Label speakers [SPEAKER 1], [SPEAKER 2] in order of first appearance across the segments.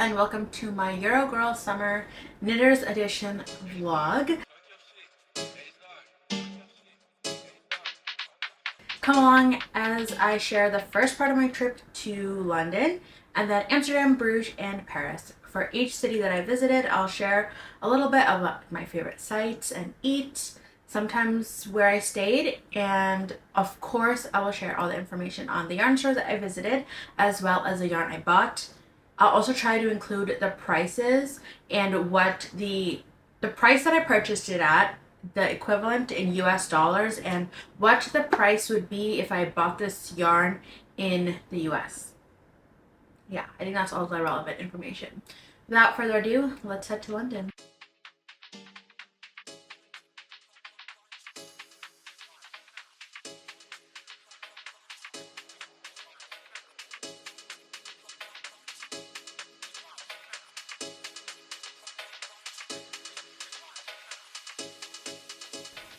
[SPEAKER 1] and welcome to my Euro Girl Summer Knitters Edition vlog. Come along as I share the first part of my trip to London and then Amsterdam, Bruges, and Paris. For each city that I visited, I'll share a little bit about my favorite sites and eats, sometimes where I stayed, and of course I will share all the information on the yarn stores that I visited as well as the yarn I bought. I'll also try to include the prices and what the price that I purchased it at, the equivalent in US dollars, and what the price would be if I bought this yarn in the US. Yeah, I think that's all the relevant information. Without further ado, let's head to London.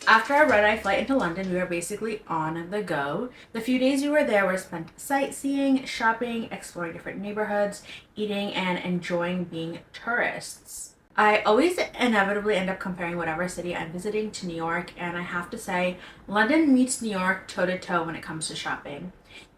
[SPEAKER 1] After our red-eye flight into London, we were basically on the go. The few days we were there were spent sightseeing, shopping, exploring different neighborhoods, eating, and enjoying being tourists. I always inevitably end up comparing whatever city I'm visiting to New York, and I have to say, London meets New York toe-to-toe when it comes to shopping.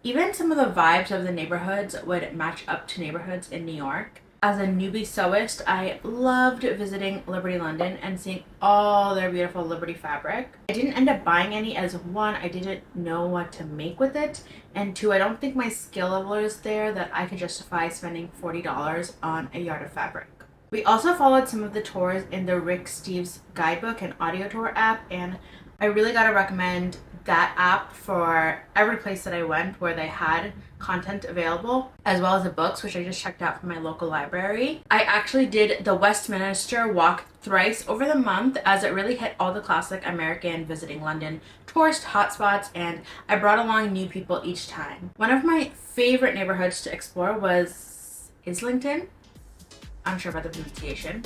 [SPEAKER 1] Even some of the vibes of the neighborhoods would match up to neighborhoods in New York. As a newbie sewist, I loved visiting Liberty London and seeing all their beautiful Liberty fabric. I didn't end up buying any as one, I didn't know what to make with it, and two, I don't think my skill level is there that I could justify spending $40 on a yard of fabric. We also followed some of the tours in the Rick Steves guidebook and audio tour app, and I really gotta recommend that app for every place that I went where they had content available, as well as the books, which I just checked out from my local library. I actually did the Westminster walk thrice over the month, as it really hit all the classic American visiting London tourist hotspots, and I brought along new people each time. One of my favorite neighborhoods to explore was Islington. I'm sure about the pronunciation.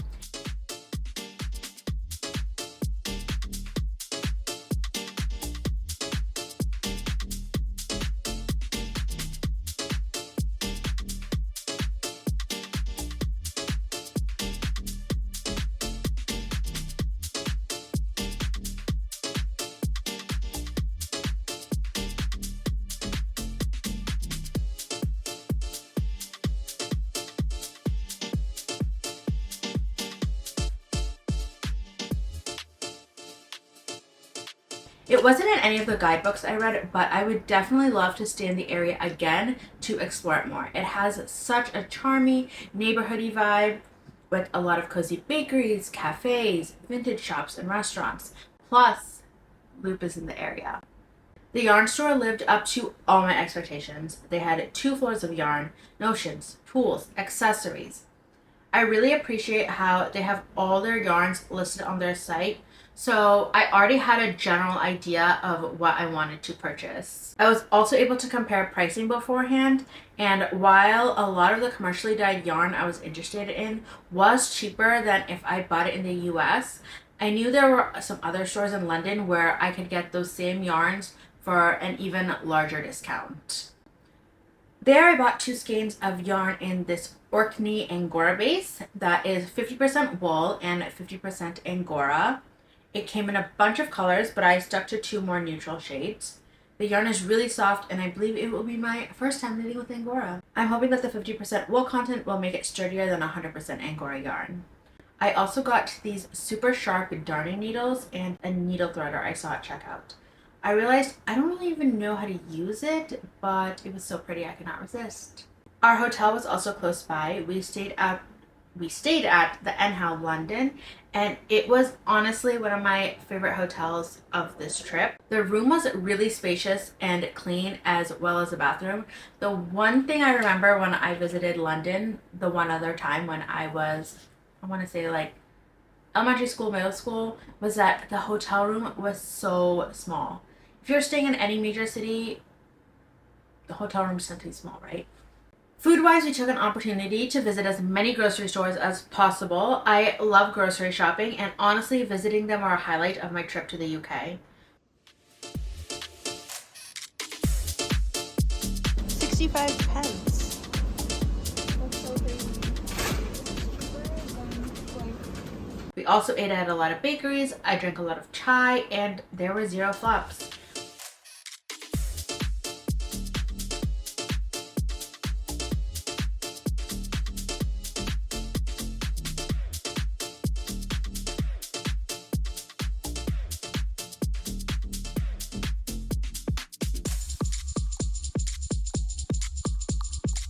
[SPEAKER 1] It wasn't in any of the guidebooks I read, but I would definitely love to stay in the area again to explore it more. It has such a charming neighborhoody vibe with a lot of cozy bakeries, cafes, vintage shops, and restaurants. Plus, Loop is in the area. The yarn store lived up to all my expectations. They had 2 floors of yarn, notions, tools, accessories. I really appreciate how they have all their yarns listed on their site, so I already had a general idea of what I wanted to purchase. I was also able to compare pricing beforehand, and while a lot of the commercially dyed yarn I was interested in was cheaper than if I bought it in the US, I knew there were some other stores in London where I could get those same yarns for an even larger discount. There I bought 2 skeins of yarn in this Orkney Angora base that is 50% wool and 50% Angora. It came in a bunch of colors, but I stuck to 2 more neutral shades. The yarn is really soft, and I believe it will be my first time knitting with Angora. I'm hoping that the 50% wool content will make it sturdier than 100% Angora yarn. I also got these super sharp darning needles and a needle threader I saw at checkout. I realized I don't really even know how to use it, but it was so pretty I could not resist. Our hotel was also close by. We stayed at the N London, and it was honestly one of my favorite hotels of this trip. The room was really spacious and clean, as well as the bathroom. The one thing I remember when I visited London, the one other time when I was, I want to say like elementary school, middle school, was that the hotel room was so small. If you're staying in any major city, the hotel rooms tend to be small, right? Food-wise, we took an opportunity to visit as many grocery stores as possible. I love grocery shopping, and honestly, visiting them are a highlight of my trip to the UK.
[SPEAKER 2] 65 pence. That's so crazy.
[SPEAKER 1] We also ate at a lot of bakeries, I drank a lot of chai, and there were zero flops.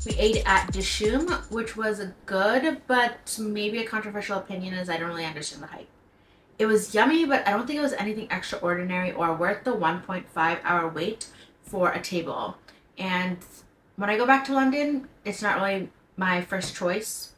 [SPEAKER 1] We ate at Dishoom, which was good, but maybe a controversial opinion is I don't really understand the hype. It was yummy, but I don't think it was anything extraordinary or worth the 1.5-hour wait for a table. And when I go back to London, it's not really my first choice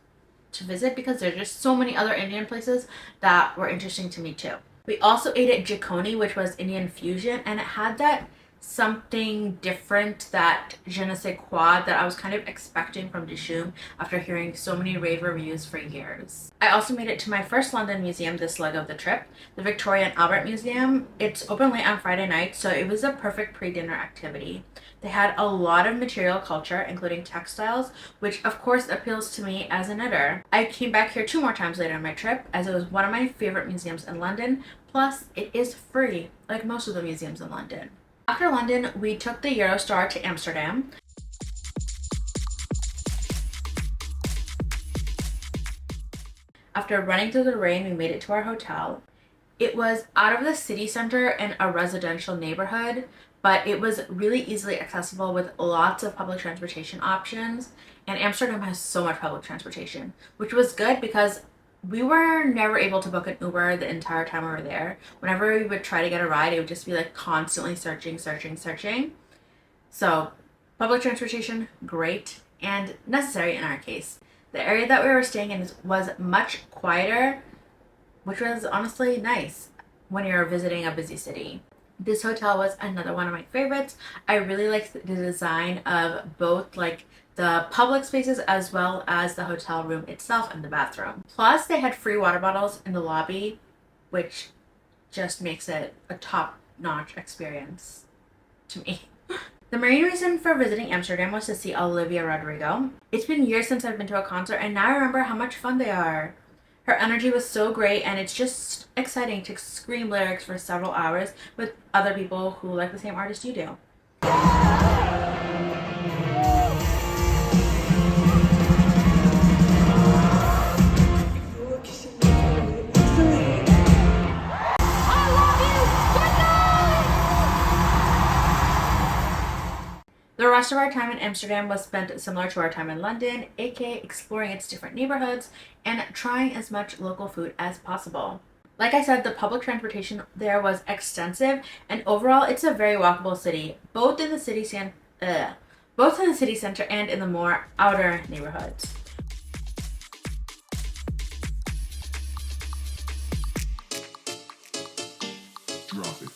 [SPEAKER 1] to visit because there's just so many other Indian places that were interesting to me too. We also ate at Jikoni, which was Indian fusion, and it had that something different, that je ne sais quoi that I was kind of expecting from Dishoom after hearing so many rave reviews for years. I also made it to my first London museum this leg of the trip, the Victoria and Albert Museum. It's open late on Friday night, so it was a perfect pre-dinner activity. They had a lot of material culture, including textiles, which of course appeals to me as a knitter. I came back here 2 more times later in my trip, as it was one of my favorite museums in London, plus it is free, like most of the museums in London. After London, we took the Eurostar to Amsterdam. After running through the rain, we made it to our hotel. It was out of the city center in a residential neighborhood, but it was really easily accessible with lots of public transportation options. And Amsterdam has so much public transportation, which was good because we were never able to book an Uber the entire time we were there. Whenever we would try to get a ride, it would just be like constantly searching. So public transportation, great and necessary in our case. The area that we were staying in was much quieter, which was honestly nice when you're visiting a busy city. This hotel was another one of my favorites. I really liked the design of both like the public spaces as well as the hotel room itself and the bathroom. Plus, they had free water bottles in the lobby, which just makes it a top-notch experience to me. The main reason for visiting Amsterdam was to see Olivia Rodrigo. It's been years since I've been to a concert, and now I remember how much fun they are. Her energy was so great, and it's just exciting to scream lyrics for several hours with other people who like the same artist you do. The rest of our time in Amsterdam was spent similar to our time in London, aka exploring its different neighborhoods and trying as much local food as possible. Like I said, the public transportation there was extensive, and overall it's a very walkable city, both in the city center and in the more outer neighborhoods.
[SPEAKER 2] Drop it.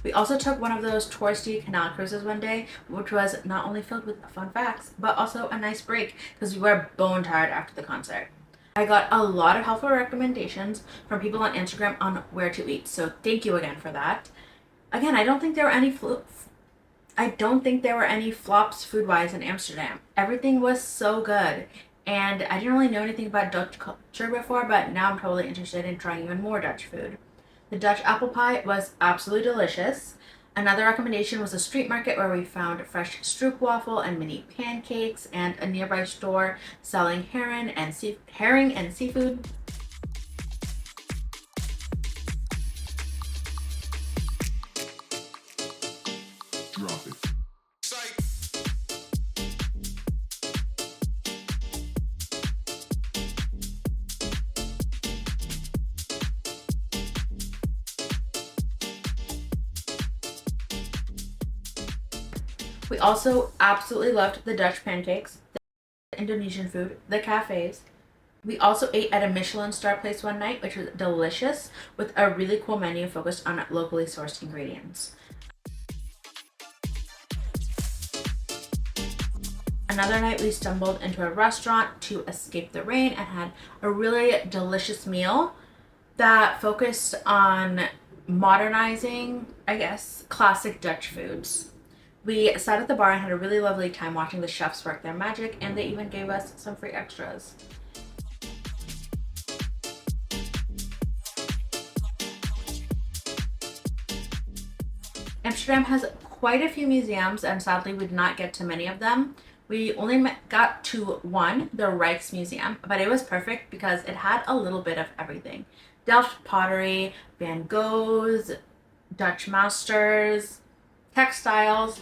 [SPEAKER 1] We also took one of those touristy canal cruises one day, which was not only filled with fun facts, but also a nice break because we were bone tired after the concert. I got a lot of helpful recommendations from people on Instagram on where to eat, so thank you again for that. Again, I don't think there were any flops food-wise in Amsterdam. Everything was so good, and I didn't really know anything about Dutch culture before, but now I'm totally interested in trying even more Dutch food. The Dutch apple pie was absolutely delicious. Another recommendation was a street market where we found fresh stroopwafel and mini pancakes, and a nearby store selling herring and seafood.
[SPEAKER 2] Drop it.
[SPEAKER 1] We also absolutely loved the Dutch pancakes, the Indonesian food, the cafes. We also ate at a Michelin star place one night, which was delicious, with a really cool menu focused on locally sourced ingredients. Another night we stumbled into a restaurant to escape the rain and had a really delicious meal that focused on modernizing, I guess, classic Dutch foods. We sat at the bar and had a really lovely time watching the chefs work their magic, and they even gave us some free extras. Amsterdam has quite a few museums, and sadly we did not get to many of them. We only got to one, the Rijksmuseum, but it was perfect because it had a little bit of everything. Delft pottery, Van Goghs, Dutch masters, textiles.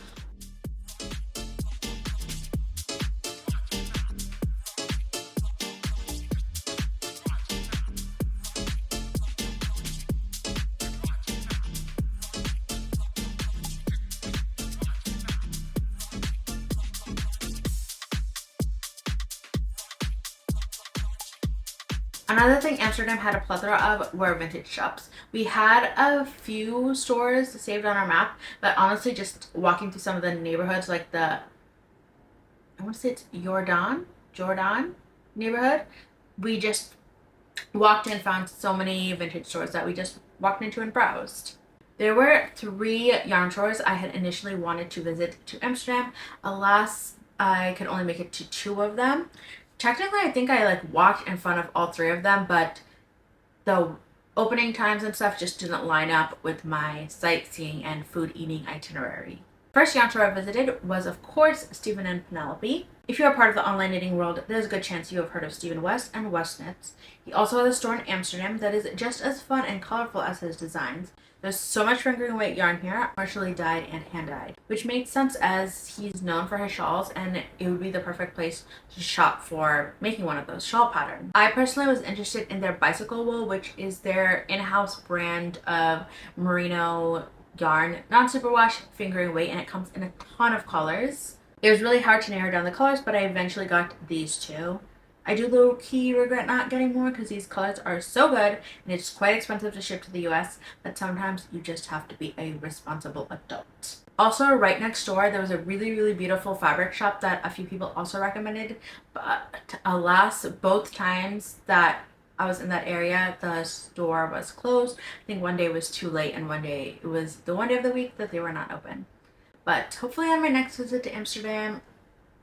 [SPEAKER 1] Another thing Amsterdam had a plethora of were vintage shops. We had a few stores saved on our map, but honestly just walking through some of the neighborhoods like I want to say it's Jordan neighborhood, we just walked in, found so many vintage stores that we just walked into and browsed. There were 3 yarn stores I had initially wanted to visit to Amsterdam. Alas, I could only make it to 2 of them. Technically, I think I walked in front of all 3 of them, but the opening times and stuff just didn't line up with my sightseeing and food eating itinerary. First yarn store I visited was, of course, Stephen and Penelope. If you are part of the online knitting world, there's a good chance you have heard of Stephen West and West Knits. He also has a store in Amsterdam that is just as fun and colorful as his designs. There's so much fingering weight yarn here, commercially dyed and hand-dyed, which makes sense as he's known for his shawls, and it would be the perfect place to shop for making one of those shawl patterns. I personally was interested in their bicycle wool, which is their in-house brand of merino yarn, non-superwash, fingering weight, and it comes in a ton of colors. It was really hard to narrow down the colors, but I eventually got these 2. I do low-key regret not getting more because these colors are so good, and it's quite expensive to ship to the US, but sometimes you just have to be a responsible adult. Also, right next door, there was a really, really beautiful fabric shop that a few people also recommended, but alas, both times that I was in that area, the store was closed. I think one day was too late, and one day it was the one day of the week that they were not open. But hopefully on my next visit to Amsterdam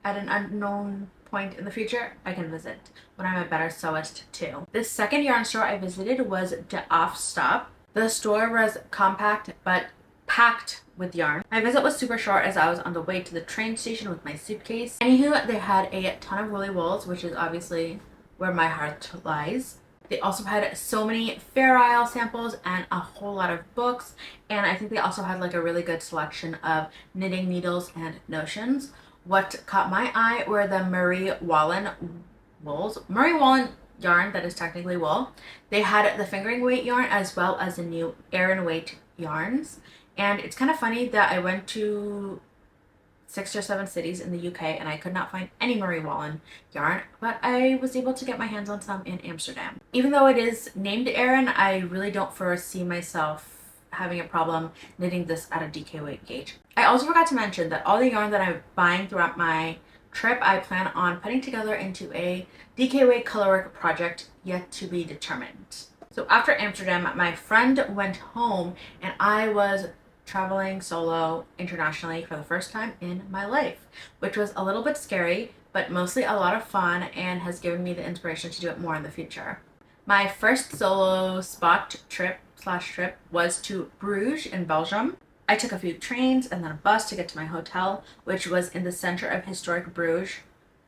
[SPEAKER 1] at an unknown point in the future, I can visit when I'm a better sewist too. This second yarn store I visited was De Afstap. The store was compact but packed with yarn. My visit was super short as I was on the way to the train station with my suitcase. Anywho, they had a ton of woolly wools, which is obviously where my heart lies. They also had so many Fair Isle samples and a whole lot of books, and I think they also had a really good selection of knitting needles and notions. What caught my eye were the Marie Wallen wools. Marie Wallen yarn that is technically wool. They had the fingering weight yarn as well as the new Aran weight yarns. And it's kind of funny that I went to 6 or 7 cities in the UK and I could not find any Marie Wallen yarn, but I was able to get my hands on some in Amsterdam. Even though it is named Aran, I really don't foresee myself having a problem knitting this at a DK weight gauge. I also forgot to mention that all the yarn that I'm buying throughout my trip, I plan on putting together into a DK weight colorwork project yet to be determined. So after Amsterdam, my friend went home and I was traveling solo internationally for the first time in my life, which was a little bit scary, but mostly a lot of fun and has given me the inspiration to do it more in the future. My first solo spot trip was to Bruges in Belgium. I took a few trains and then a bus to get to my hotel, which was in the center of historic Bruges.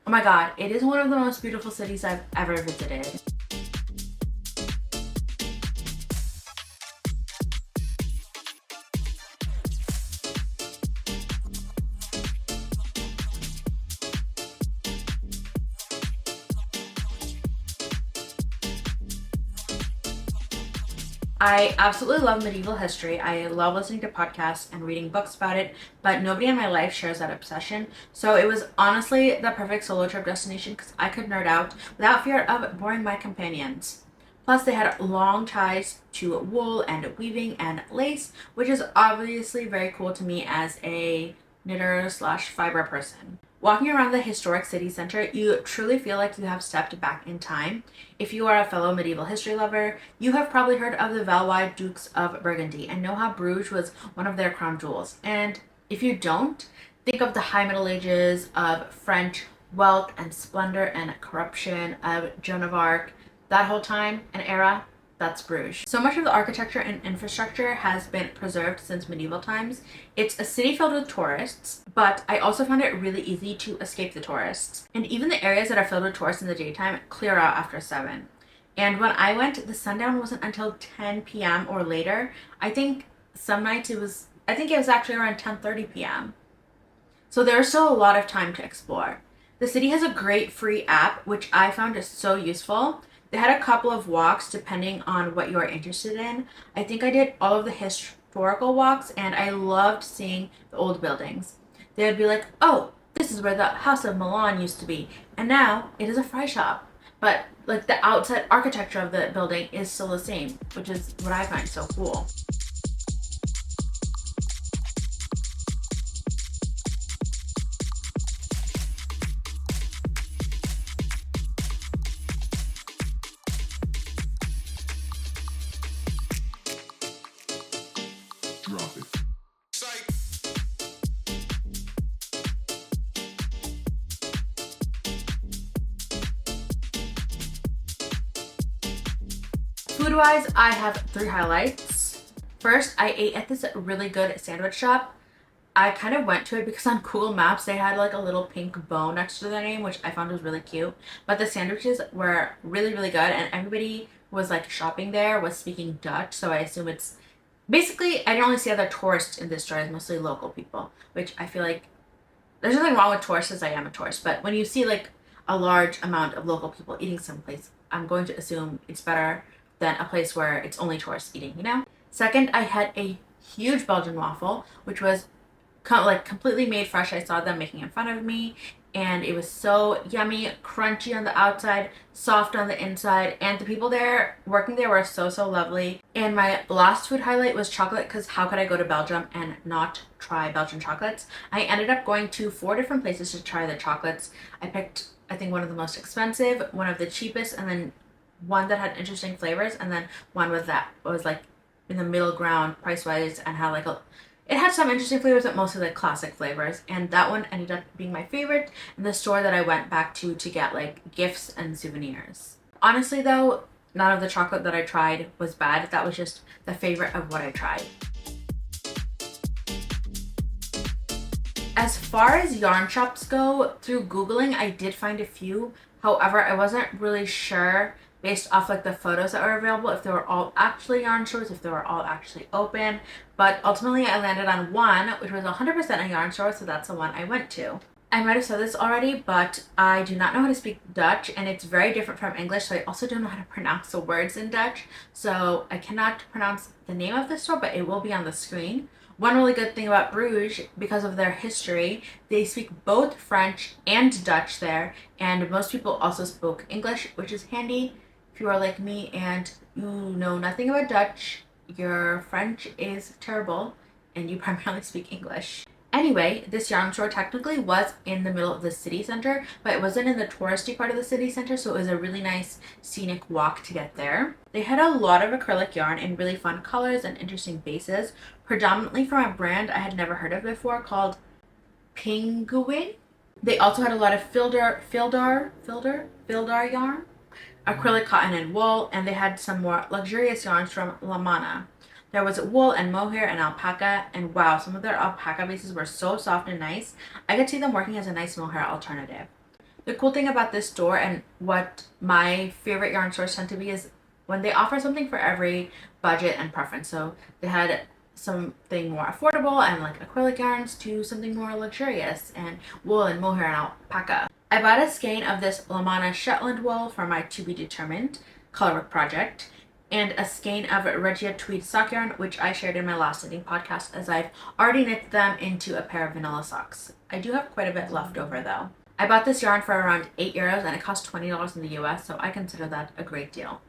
[SPEAKER 1] Oh my god, it is one of the most beautiful cities I've ever visited. I absolutely love medieval history. I love listening to podcasts and reading books about it, but nobody in my life shares that obsession. So it was honestly the perfect solo trip destination because I could nerd out without fear of boring my companions. Plus, they had long ties to wool and weaving and lace, which is obviously very cool to me as a knitter slash fiber person. Walking around the historic city center, you truly feel like you have stepped back in time. If you are a fellow medieval history lover, you have probably heard of the Valois Dukes of Burgundy and know how Bruges was one of their crown jewels. And if you don't, think of the High Middle Ages of French wealth and splendor and corruption of Joan of Arc. That whole time and era, that's Bruges. So much of the architecture and infrastructure has been preserved since medieval times. It's a city filled with tourists, but I also found it really easy to escape the tourists. And even the areas that are filled with tourists in the daytime clear out after 7. And when I went, the sundown wasn't until 10 p.m. or later. I think some nights it was actually around 10:30 p.m. So there's still a lot of time to explore. The city has a great free app, which I found is so useful. They had a couple of walks depending on what you are interested in. I think I did all of the historical walks and I loved seeing the old buildings. They would be like, oh, this is where the House of Milan used to be, and now it is a fry shop. But like the outside architecture of the building is still the same, which is what I find so cool.
[SPEAKER 2] Drop it.
[SPEAKER 1] Food wise, I have 3 highlights. First, I ate at this really good sandwich shop. I kind of went to it because on Google Maps they had like a little pink bow next to their name, which I found was really cute. But the sandwiches were really, really good, and everybody who was like shopping there was speaking Dutch, so I assume it's basically, I didn't really see other tourists in this store, it's mostly local people, which I feel like there's nothing wrong with tourists as I am a tourist, but when you see like a large amount of local people eating someplace, I'm going to assume it's better than a place where it's only tourists eating, you know? Second, I had a huge Belgian waffle, which was completely made fresh. I saw them making in front of me, and it was so yummy, crunchy on the outside, soft on the inside, and the people there working there were so, so lovely. And my last food highlight was chocolate, because how could I go to Belgium and not try Belgian chocolates? I ended up going to 4 different places to try the chocolates. I picked, I think, one of the most expensive, one of the cheapest, and then one that had interesting flavors, and then one that was like in the middle ground price wise and had like it had some interesting flavors, but mostly like classic flavors. And that one ended up being my favorite in the store that I went back to get like gifts and souvenirs. Honestly though, none of the chocolate that I tried was bad. That was just the favorite of what I tried. As far as yarn shops go, through Googling, I did find a few. However, I wasn't really sure based off like the photos that were available if they were all actually yarn stores, if they were all actually open. But ultimately I landed on one, which was 100% a yarn store, so that's the one I went to. I might have said this already, but I do not know how to speak Dutch, and it's very different from English, so I also don't know how to pronounce the words in Dutch. So I cannot pronounce the name of the store, but it will be on the screen. One really good thing about Bruges, because of their history, they speak both French and Dutch there, and most people also spoke English, which is handy if you are like me and you know nothing about Dutch, your French is terrible, and you primarily speak English. Anyway, this yarn store technically was in the middle of the city center, but it wasn't in the touristy part of the city center, so it was a really nice scenic walk to get there. They had a lot of acrylic yarn in really fun colors and interesting bases, predominantly from a brand I had never heard of before called Penguin. They also had a lot of fildar yarn, acrylic cotton and wool, and they had some more luxurious yarns from La Mana. There was wool and mohair and alpaca, and wow, some of their alpaca bases were so soft and nice. I could see them working as a nice mohair alternative. The cool thing about this store, and what my favorite yarn stores tend to be, is when they offer something for every budget and preference. So they had something more affordable and like acrylic yarns to something more luxurious and wool and mohair and alpaca. I bought a skein of this La Mana Shetland wool for my to be determined colorwork project, and a skein of Regia tweed sock yarn, which I shared in my last knitting podcast, as I've already knit them into a pair of vanilla socks. I do have quite a bit left over though. I bought this yarn for around €8 and it cost $20 in the US, so I consider that a great deal.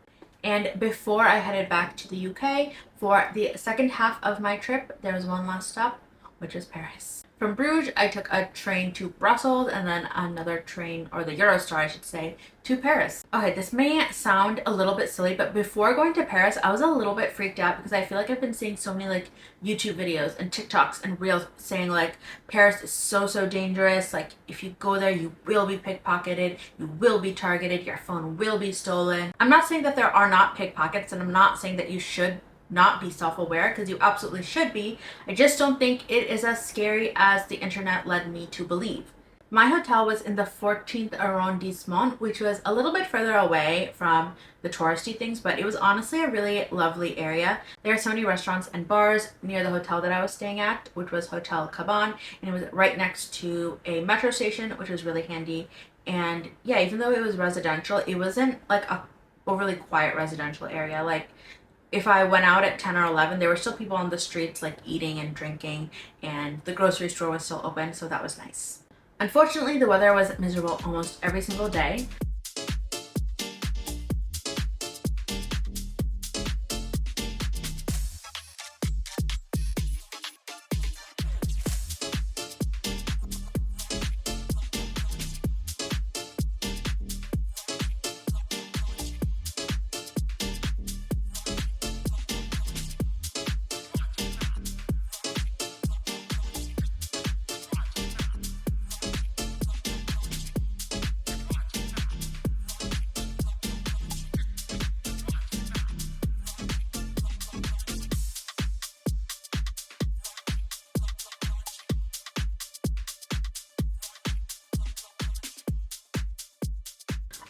[SPEAKER 1] And before I headed back to the UK for the second half of my trip, there was one last stop, which was Paris. From Bruges, I took a train to Brussels and then another train, or the Eurostar I should say, to Paris. Okay, this may sound a little bit silly, but before going to Paris, I was a little bit freaked out because I feel like I've been seeing so many like YouTube videos and TikToks and Reels saying like Paris is so dangerous. Like if you go there, you will be pickpocketed, you will be targeted, your phone will be stolen. I'm not saying that there are not pickpockets, and I'm not saying that you should not be self-aware, because you absolutely should be. I just don't think it is as scary as the internet led me to believe. My hotel was in the 14th arrondissement, which was a little bit further away from the touristy things, but it was honestly a really lovely area. There are so many restaurants and bars near the hotel that I was staying at, which was Hotel Caban, and it was right next to a metro station, which was really handy. And yeah, even though it was residential, it wasn't like a overly quiet residential area. Like if I went out at 10 or 11, there were still people on the streets like eating and drinking, and the grocery store was still open, so that was nice. Unfortunately, the weather was miserable almost every single day.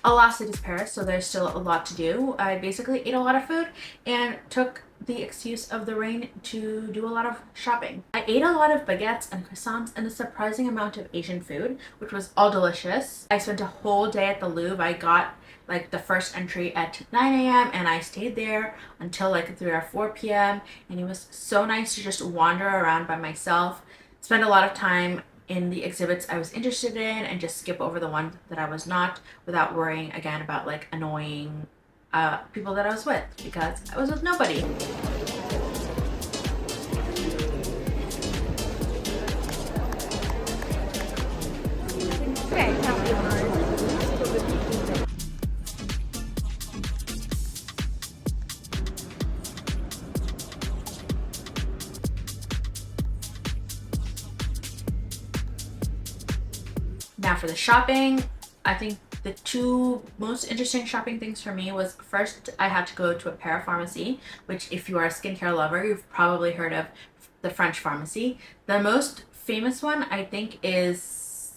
[SPEAKER 1] Alas, it is Paris, so there's still a lot to do. I basically ate a lot of food and took the excuse of the rain to do a lot of shopping. I ate a lot of baguettes and croissants and a surprising amount of Asian food, which was all delicious. I spent a whole day at the Louvre. I got like the first entry at 9 a.m. and I stayed there until like 3 or 4 p.m. and it was so nice to just wander around by myself, spend a lot of time in the exhibits I was interested in, and just skip over the one that I was not, without worrying again about like annoying people that I was with, because I was with nobody. Now for the shopping, I think the two most interesting shopping things for me was, first, I had to go to a parapharmacy, which if you are a skincare lover, you've probably heard of the French pharmacy. The most famous one, I think, is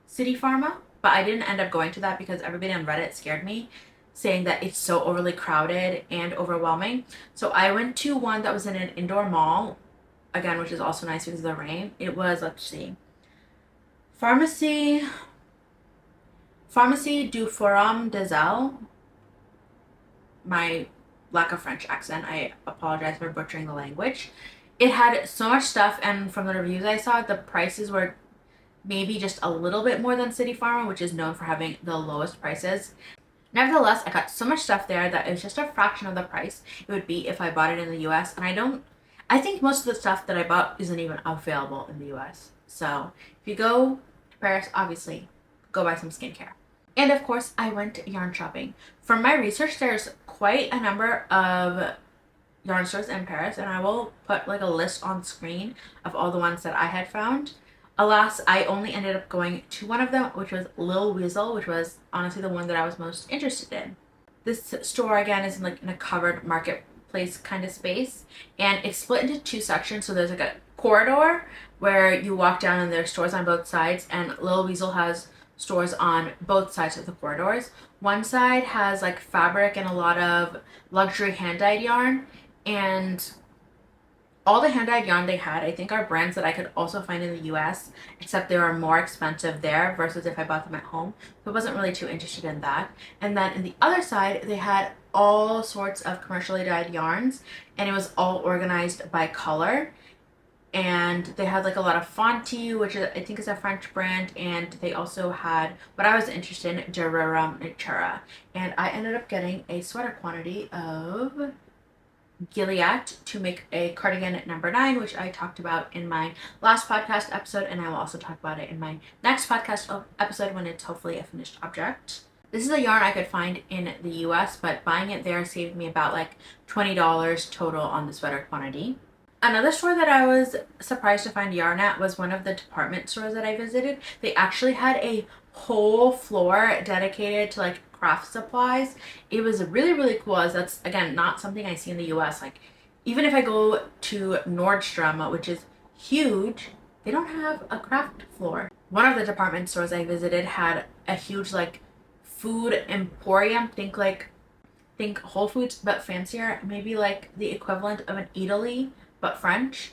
[SPEAKER 1] City Pharma, but I didn't end up going to that because everybody on Reddit scared me, saying that it's so overly crowded and overwhelming. So I went to one that was in an indoor mall, again, which is also nice because of the rain. It was, let's see, Pharmacie du Forum des Halles. My lack of French accent, I apologize for butchering the language. It had so much stuff, and from the reviews I saw, the prices were maybe just a little bit more than City Pharma, which is known for having the lowest prices. Nevertheless, I got so much stuff there that it was just a fraction of the price it would be if I bought it in the US, and I think most of the stuff that I bought isn't even available in the US. So if you go to Paris, obviously go buy some skincare. And of course, I went yarn shopping. From my research, there's quite a number of yarn stores in Paris, and I will put like a list on screen of all the ones that I had found. Alas, I only ended up going to one of them, which was Lil Weasel, which was honestly the one that I was most interested in. This store, again, is in a covered marketplace kind of space, and it's split into two sections. So there's like a corridor where you walk down and there's stores on both sides, and Lil Weasel has stores on both sides of the corridors. One side has like fabric and a lot of luxury hand-dyed yarn, and all the hand-dyed yarn they had, I think, are brands that I could also find in the US, except they were more expensive there versus if I bought them at home. So I wasn't really too interested in that. And then in the other side, they had all sorts of commercially dyed yarns, and it was all organized by color. And they had like a lot of Fonty, which is, I think is a French brand, and they also had what I was interested in, Gerera Natura. And I ended up getting a sweater quantity of Gilead to make a cardigan number 9, which I talked about in my last podcast episode, and I will also talk about it in my next podcast episode when it's hopefully a finished object. This is a yarn I could find in the US, but buying it there saved me about like $20 total on the sweater quantity. Another store that I was surprised to find yarn at was one of the department stores that I visited. They actually had a whole floor dedicated to like craft supplies. It was really, really cool, as that's, again, not something I see in the US. Like, even if I go to Nordstrom, which is huge, they don't have a craft floor. One of the department stores I visited had a huge like food emporium. Think Whole Foods, but fancier. Maybe like the equivalent of an Eataly, but French.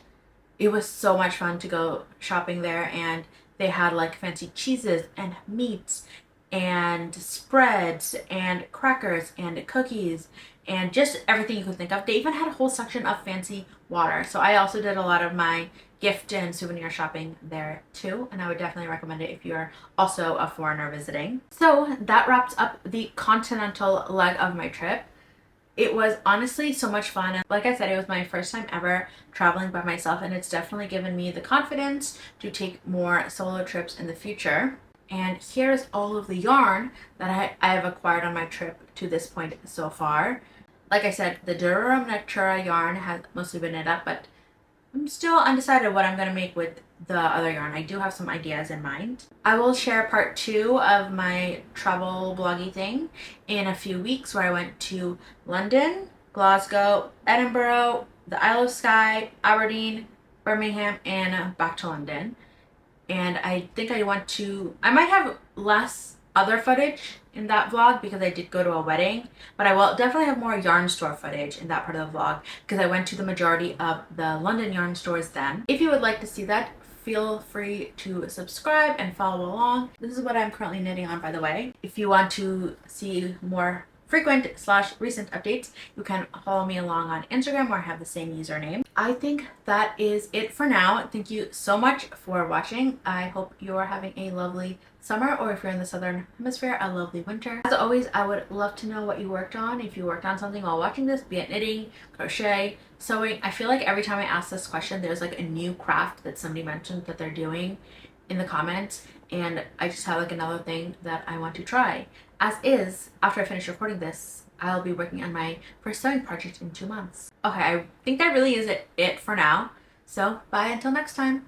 [SPEAKER 1] It was so much fun to go shopping there, and they had like fancy cheeses and meats and spreads and crackers and cookies and just everything you could think of. They even had a whole section of fancy water. So I also did a lot of my gift and souvenir shopping there too, and I would definitely recommend it if you're also a foreigner visiting. So that wraps up the continental leg of my trip. It was honestly so much fun. And like I said, it was my first time ever traveling by myself, and it's definitely given me the confidence to take more solo trips in the future. And here's all of the yarn that I have acquired on my trip to this point so far. Like I said, the Durham Natura yarn has mostly been knit up, but I'm still undecided what I'm going to make with the other yarn. I do have some ideas in mind. I will share part 2 of my travel bloggy thing in a few weeks, where I went to London, Glasgow, Edinburgh, the Isle of Skye, Aberdeen, Birmingham, and back to London. And I think I might have less other footage in that vlog because I did go to a wedding, but I will definitely have more yarn store footage in that part of the vlog because I went to the majority of the London yarn stores then. If you would like to see that, feel free to subscribe and follow along. This is what I'm currently knitting on, by the way. If you want to see more frequent/recent updates, you can follow me along on Instagram, where I have the same username. I think that is it for now. Thank you so much for watching. I hope you are having a lovely summer, or if you're in the southern hemisphere, a lovely winter. As always, I would love to know what you worked on. If you worked on something while watching this, be it knitting, crochet, sewing. I feel like every time I ask this question, there's like a new craft that somebody mentioned that they're doing in the comments, and I just have like another thing that I want to try. As is, after I finish recording this, I'll be working on my first sewing project in 2 months. Okay, I think that really is it for now. So bye until next time.